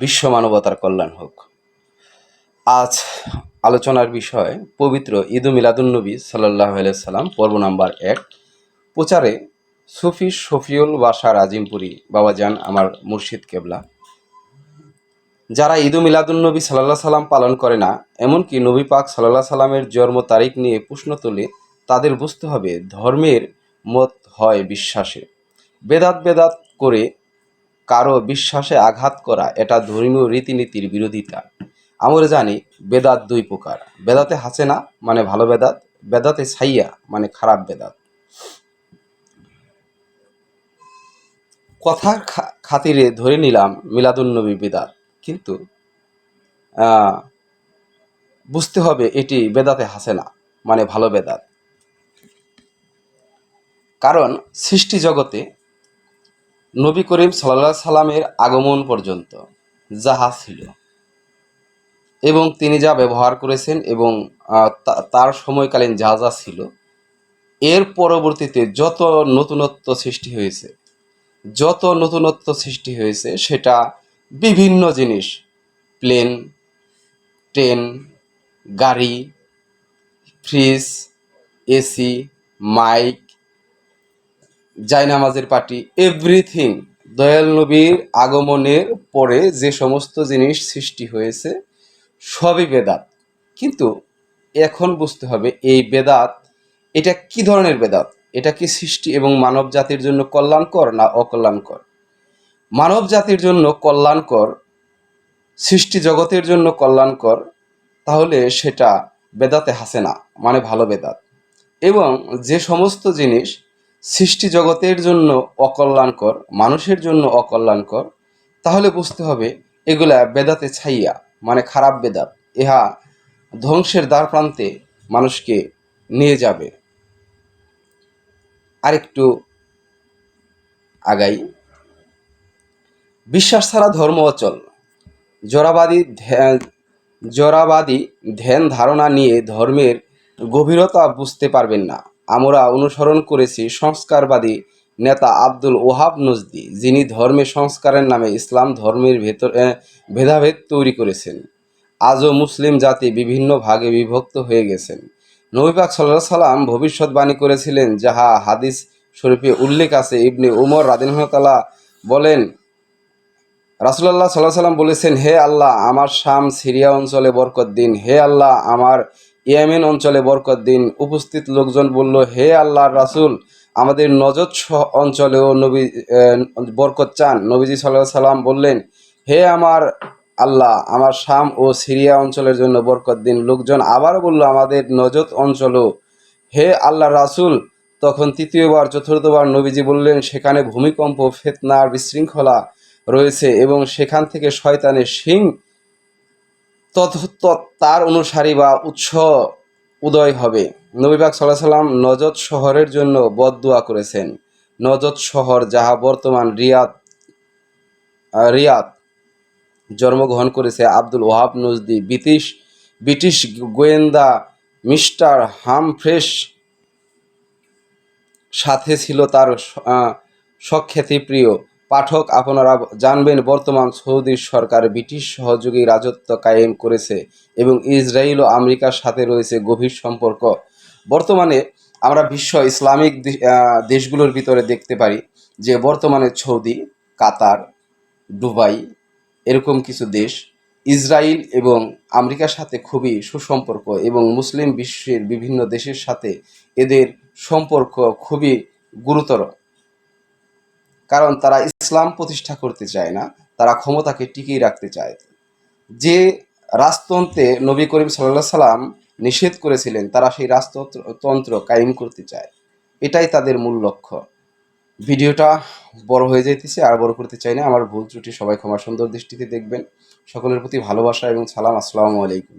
বিশ্ব মানবতার কল্যাণ হোক। আজ আলোচনার বিষয় পবিত্র ঈদ মিলাদুন্নবী সাল্লাল্লাহু আলাইহি সাল্লাম, পর্ব নাম্বার 1। প্রচারে সুফি শফিউল বাশার আজিমপুরি বাবাজান আমার মুর্শিদ কেবলা। যারা ঈদ মিলাদুন্নবী সাল্লাল্লাহু সাল্লাম পালন করে না, এমনকি নবী পাক সাল্লাল্লাহু সাল্লামের জন্ম তারিখ নিয়ে প্রশ্ন তোলে, তাদের বুঝতে হবে ধর্মের মত হয় বিশ্বাসে। বেদাত করে কারো বিশ্বাসে আঘাত করা এটা ধর্মীয় রীতিনীতির বিরোধিতা। আমরা জানি বেদাত দুই প্রকার। বেদাতে হাসেনা মানে ভালো বেদাত, বেদাতে ছাইয়া মানে খারাপ বেদাত। কথার খাতিরে ধরে নিলাম মিলাদুন্নবী বেদাত, কিন্তু বুঝতে হবে এটি বেদাতে হাসেনা মানে ভালো বেদাত। কারণ সৃষ্টি জগতে নবী করিম সাল্লাল্লাহু সাল্লামের আগমন পর্যন্ত যাহা ছিল এবং তিনি যা ব্যবহার করেছেন এবং তার সময়কালীন যা যা ছিল, এর পরবর্তীতে যত নতুনত্ব সৃষ্টি হয়েছে সেটা বিভিন্ন জিনিস, প্লেন, ট্রেন, গাড়ি, ফ্রিজ, এসি, মাইক, জায়নামাজের পাটি, এভরিথিং। দয়াল নবীর আগমনের পরে যে সমস্ত জিনিস সৃষ্টি হয়েছে সবই বেদাত। কিন্তু এখন বুঝতে হবে এই বেদাত এটা কি ধরনের বেদাত। এটা কি সৃষ্টি এবং মানব জাতির জন্য কল্যাণকর না অকল্যাণকর? মানব জাতির জন্য কল্যাণকর, সৃষ্টি জগতের জন্য কল্যাণকর, তাহলে সেটা বেদাতে হাসেনা মানে ভালো বেদাত। এবং যে সমস্ত জিনিস সৃষ্টি জগতের জন্য অকল্যাণকর, মানুষের জন্য অকল্যাণকর, তাহলে বুঝতে হবে এগুলা বেদাতে ছাইয়া মানে খারাপ বেদাত। ইহা ধ্বংসের দ্বার প্রান্তে মানুষকে নিয়ে যাবে। আরেকটু আগাই। বিশ্বাস ছাড়া ধর্ম অচল। জড়বাদী ধ্যান ধারণা নিয়ে ধর্মের গভীরতা বুঝতে পারবেন না। আমরা অনুসরণ করেছি সংস্কারবাদী নেতা আব্দুল ওহাব নজদি, যিনি ধর্মে সংস্কারের নামে ইসলাম ধর্মের ভেদাভেদ তৈরি করেছেন। আজও মুসলিম জাতি বিভিন্ন ভাগে বিভক্ত হয়ে গেছেন। নবী পাক সাল্লাল্লাহু আলাইহি সাল্লাম ভবিষ্যৎবাণী করেছিলেন, যাহা হাদিস শরীফে উল্লেখ আছে। ইবনে উমর রাদিয়াল্লাহু তাআলা বলেন, রাসূলুল্লাহ সাল্লাল্লাহু আলাইহি সাল্লাম বলেছেন, হে আল্লাহ, আমার শাম সিরিয়া অঞ্চলে বরকত দিন। হে আল্লাহ, আমার ইয়েমেন অঞ্চলে বরকত দিন। উপস্থিত লোকজন বলল, হে আল্লাহর রাসূল, আমাদের নজদ অঞ্চলেও বরকত চান। নবীজি সাল্লাল্লাহু আলাইহি সাল্লাম বললেন, হে আমার আল্লাহ, আমার শাম ও সিরিয়া অঞ্চলের জন্য বরকত দিন। লোকজন আবার বলল, আমাদের নজদ অঞ্চলও। হে আল্লাহর রাসূল, তখন তৃতীয়বার চতুর্থবার নবীজি বললেন, সেখানে ভূমিকম্প, ফিতনা আর বিশৃঙ্খলা রয়েছে এবং সেখান থেকে শয়তানের শিং তার অনুসারী বা উৎস উদয় হবে। নবী পাক সাল্লাল্লাহু আলাইহি সাল্লাম নজদ শহরের জন্য বদদুয়া করেছেন। নজদ শহর, যাহা বর্তমান রিয়াদ জন্মগ্রহণ করেছে আব্দুল ওহাব নজদি। ব্রিটিশ গোয়েন্দা মিস্টার হামফ্রেস সাথে ছিল তার সখ্যাতিপ্রিয় পাঠক। আপনারা জানবেন, বর্তমান সৌদি সরকার ব্রিটিশ সহযোগী রাজত্ব কায়েম করেছে এবং ইসরায়েল ও আমেরিকার সাথে রয়েছে গভীর সম্পর্ক। বর্তমানে আমরা বিশ্ব ইসলামিক দেশগুলোর ভিতরে দেখতে পারি যে বর্তমানে সৌদি, কাতার, দুবাই, এরকম কিছু দেশ ইসরায়েল এবং আমেরিকার সাথে খুবই সুসম্পর্ক এবং মুসলিম বিশ্বের বিভিন্ন দেশের সাথে এদের সম্পর্ক খুবই গুরুতর। কারণ তারা ইসলাম প্রতিষ্ঠা করতে চায় না, তারা ক্ষমতাকে টিকিয়ে রাখতে চায়। যে রাজতন্ত্রে নবী করিম সাল্লাল্লাহু আলাইহি সাল্লাম নিষেধ করেছিলেন, তারা সেই রাজতন্ত্র কায়েম করতে চায়। এটাই তাদের মূল লক্ষ্য। ভিডিওটা বড় হয়ে যাইতেছে, আর বড় করতে চাই না। আমার ভুল ত্রুটি সবাই ক্ষমা সুন্দর দৃষ্টিতে দেখবেন। সকলের প্রতি ভালোবাসা এবং সালাম। আসসালামু আলাইকুম।